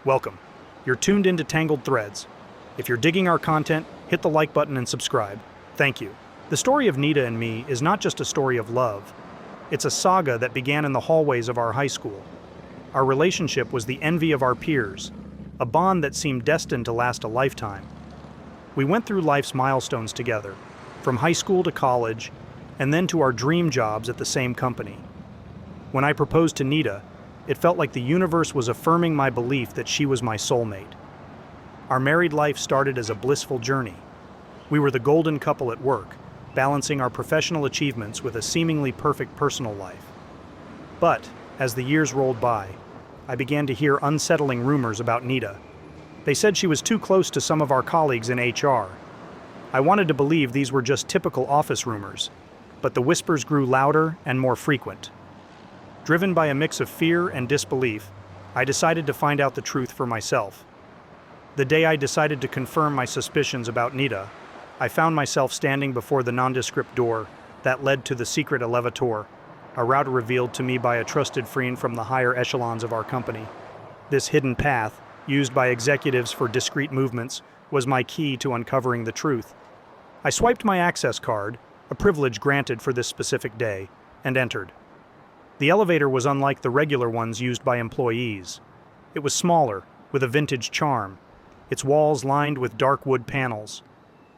Welcome. You're tuned into Tangled Threads. If you're digging our content, hit the like button and subscribe. Thank you. The story of Nita and me is not just a story of love. It's a saga that began in the hallways of our high school. Our relationship was the envy of our peers, a bond that seemed destined to last a lifetime. We went through life's milestones together, from high school to college, and then to our dream jobs at the same company. When I proposed to Nita, it felt like the universe was affirming my belief that she was my soulmate. Our married life started as a blissful journey. We were the golden couple at work, balancing our professional achievements with a seemingly perfect personal life. But, as the years rolled by, I began to hear unsettling rumors about Nita. They said she was too close to some of our colleagues in HR. I wanted to believe these were just typical office rumors, but the whispers grew louder and more frequent. Driven by a mix of fear and disbelief, I decided to find out the truth for myself. The day I decided to confirm my suspicions about Nita, I found myself standing before the nondescript door that led to the secret elevator, a route revealed to me by a trusted friend from the higher echelons of our company. This hidden path, used by executives for discreet movements, was my key to uncovering the truth. I swiped my access card, a privilege granted for this specific day, and entered. The elevator was unlike the regular ones used by employees. It was smaller, with a vintage charm, its walls lined with dark wood panels.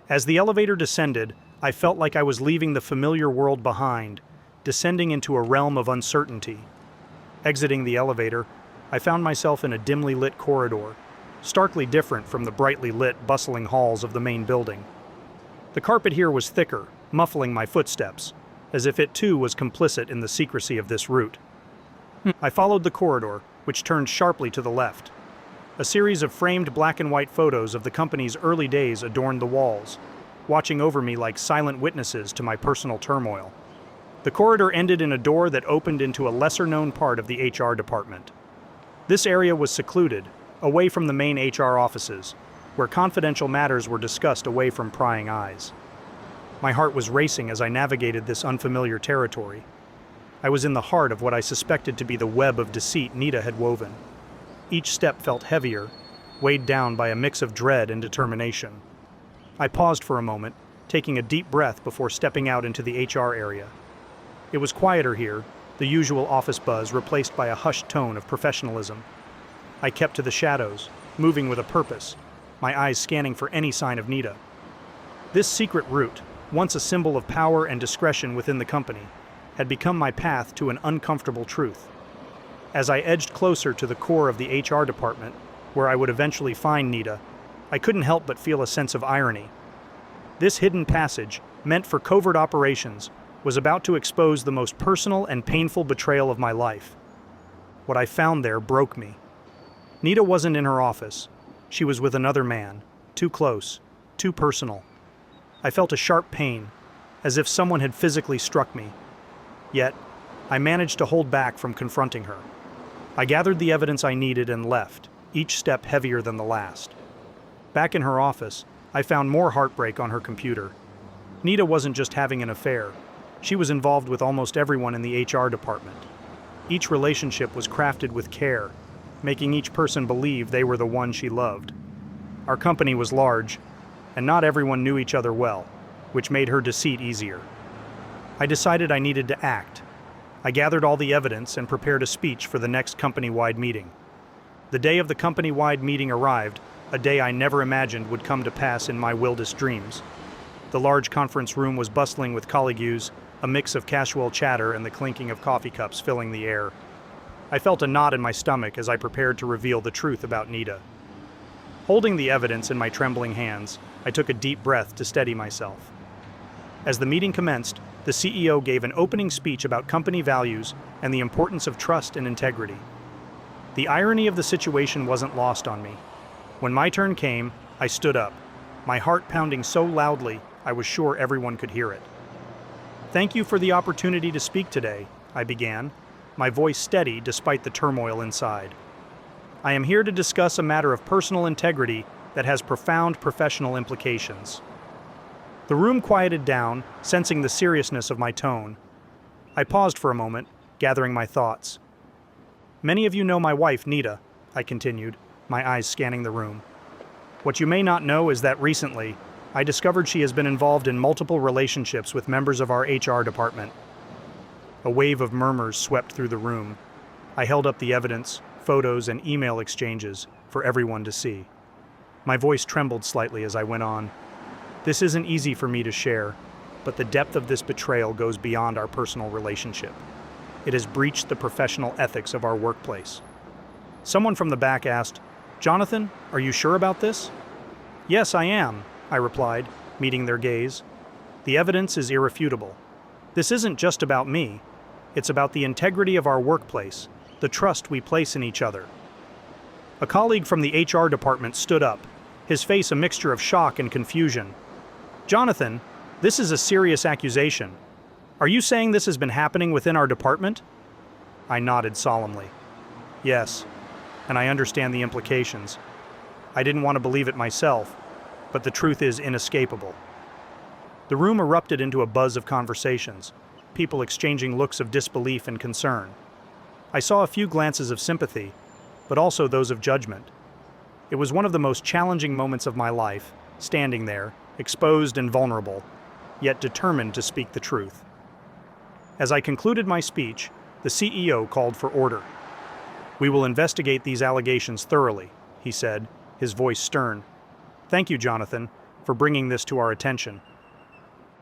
As the elevator descended, I felt like I was leaving the familiar world behind, descending into a realm of uncertainty. Exiting the elevator, I found myself in a dimly lit corridor, starkly different from the brightly lit, bustling halls of the main building. The carpet here was thicker, muffling my footsteps, as if it too was complicit in the secrecy of this route. I followed the corridor, which turned sharply to the left. A series of framed black and white photos of the company's early days adorned the walls, watching over me like silent witnesses to my personal turmoil. The corridor ended in a door that opened into a lesser-known part of the HR department. This area was secluded, away from the main HR offices, where confidential matters were discussed away from prying eyes. My heart was racing as I navigated this unfamiliar territory. I was in the heart of what I suspected to be the web of deceit Nita had woven. Each step felt heavier, weighed down by a mix of dread and determination. I paused for a moment, taking a deep breath before stepping out into the HR area. It was quieter here, the usual office buzz replaced by a hushed tone of professionalism. I kept to the shadows, moving with a purpose, my eyes scanning for any sign of Nita. This secret route, once a symbol of power and discretion within the company, had become my path to an uncomfortable truth. As I edged closer to the core of the HR department, where I would eventually find Nita, I couldn't help but feel a sense of irony. This hidden passage, meant for covert operations, was about to expose the most personal and painful betrayal of my life. What I found there broke me. Nita wasn't in her office. She was with another man, too close, too personal. I felt a sharp pain, as if someone had physically struck me. Yet, I managed to hold back from confronting her. I gathered the evidence I needed and left, each step heavier than the last. Back in her office, I found more heartbreak on her computer. Nita wasn't just having an affair. She was involved with almost everyone in the HR department. Each relationship was crafted with care, making each person believe they were the one she loved. Our company was large, and not everyone knew each other well, which made her deceit easier. I decided I needed to act. I gathered all the evidence and prepared a speech for the next company-wide meeting. The day of the company-wide meeting arrived, a day I never imagined would come to pass in my wildest dreams. The large conference room was bustling with colleagues, a mix of casual chatter and the clinking of coffee cups filling the air. I felt a knot in my stomach as I prepared to reveal the truth about Nita. Holding the evidence in my trembling hands, I took a deep breath to steady myself. As the meeting commenced, the CEO gave an opening speech about company values and the importance of trust and integrity. The irony of the situation wasn't lost on me. When my turn came, I stood up, my heart pounding so loudly I was sure everyone could hear it. "Thank you for the opportunity to speak today," I began, my voice steady despite the turmoil inside. "I am here to discuss a matter of personal integrity that has profound professional implications." The room quieted down, sensing the seriousness of my tone. I paused for a moment, gathering my thoughts. "Many of you know my wife, Nita," I continued, my eyes scanning the room. What you may not know is that recently, I discovered she has been involved in multiple relationships with members of our HR department. A wave of murmurs swept through the room. I held up the evidence, photos, and email exchanges for everyone to see. My voice trembled slightly as I went on. This isn't easy for me to share, but the depth of this betrayal goes beyond our personal relationship. It has breached the professional ethics of our workplace. Someone from the back asked, "Johnathan, are you sure about this?" "Yes, I am," I replied, meeting their gaze. "The evidence is irrefutable. This isn't just about me. It's about the integrity of our workplace, the trust we place in each other." A colleague from the HR department stood up, his face a mixture of shock and confusion. "Johnathan, this is a serious accusation. Are you saying this has been happening within our department?" I nodded solemnly. "Yes, and I understand the implications. I didn't want to believe it myself, but the truth is inescapable." The room erupted into a buzz of conversations, people exchanging looks of disbelief and concern. I saw a few glances of sympathy, but also those of judgment. It was one of the most challenging moments of my life, standing there, exposed and vulnerable, yet determined to speak the truth. As I concluded my speech, the CEO called for order. "We will investigate these allegations thoroughly," he said, his voice stern. "Thank you, Johnathan, for bringing this to our attention."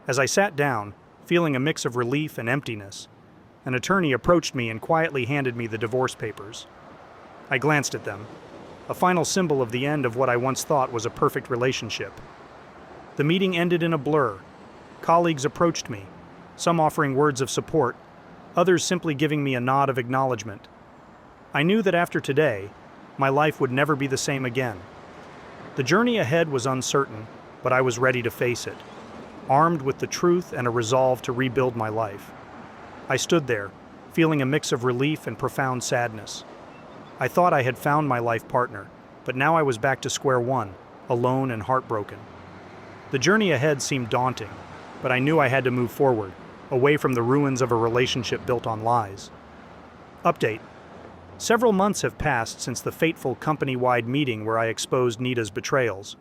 As I sat down, feeling a mix of relief and emptiness, an attorney approached me and quietly handed me the divorce papers. I glanced at them, a final symbol of the end of what I once thought was a perfect relationship. The meeting ended in a blur. Colleagues approached me, some offering words of support, others simply giving me a nod of acknowledgement. I knew that after today, my life would never be the same again. The journey ahead was uncertain, but I was ready to face it, armed with the truth and a resolve to rebuild my life. I stood there, feeling a mix of relief and profound sadness. I thought I had found my life partner, but now I was back to square one, alone and heartbroken. The journey ahead seemed daunting, but I knew I had to move forward, away from the ruins of a relationship built on lies. Update. Several months have passed since the fateful company-wide meeting where I exposed Nita's betrayals.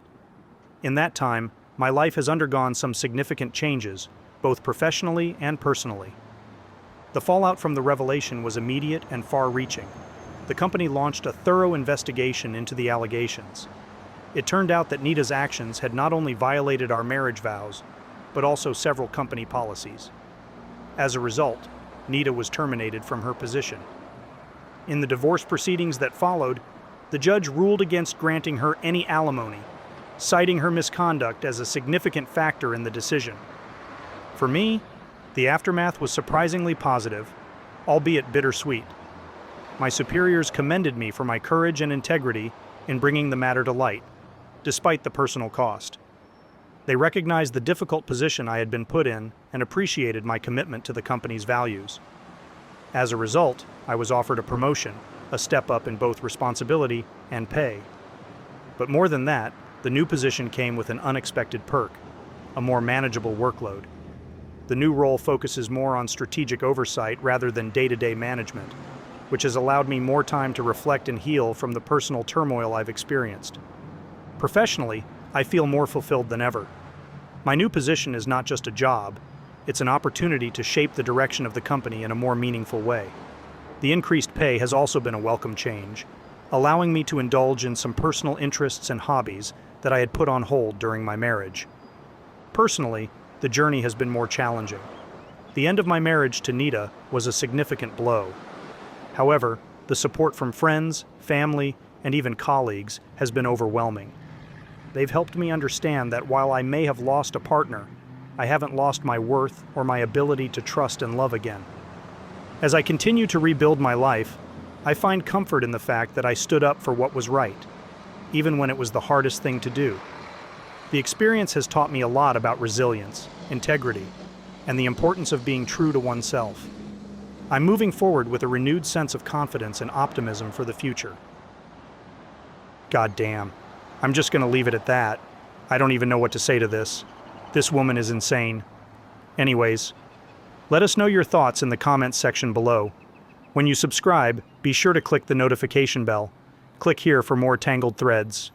In that time, my life has undergone some significant changes, both professionally and personally. The fallout from the revelation was immediate and far-reaching. The company launched a thorough investigation into the allegations. It turned out that Nita's actions had not only violated our marriage vows, but also several company policies. As a result, Nita was terminated from her position. In the divorce proceedings that followed, the judge ruled against granting her any alimony, citing her misconduct as a significant factor in the decision. For me, the aftermath was surprisingly positive, albeit bittersweet. My superiors commended me for my courage and integrity in bringing the matter to light, despite the personal cost. They recognized the difficult position I had been put in and appreciated my commitment to the company's values. As a result, I was offered a promotion, a step up in both responsibility and pay. But more than that, the new position came with an unexpected perk, a more manageable workload. The new role focuses more on strategic oversight rather than day-to-day management, which has allowed me more time to reflect and heal from the personal turmoil I've experienced. Professionally, I feel more fulfilled than ever. My new position is not just a job, it's an opportunity to shape the direction of the company in a more meaningful way. The increased pay has also been a welcome change, allowing me to indulge in some personal interests and hobbies that I had put on hold during my marriage. Personally, the journey has been more challenging. The end of my marriage to Nita was a significant blow. However, the support from friends, family, and even colleagues has been overwhelming. They've helped me understand that while I may have lost a partner, I haven't lost my worth or my ability to trust and love again. As I continue to rebuild my life, I find comfort in the fact that I stood up for what was right, even when it was the hardest thing to do. The experience has taught me a lot about resilience, integrity, and the importance of being true to oneself. I'm moving forward with a renewed sense of confidence and optimism for the future. God damn. I'm just going to leave it at that. I don't even know what to say to this. This woman is insane. Anyways, let us know your thoughts in the comments section below. When you subscribe, be sure to click the notification bell. Click here for more Tangled threads.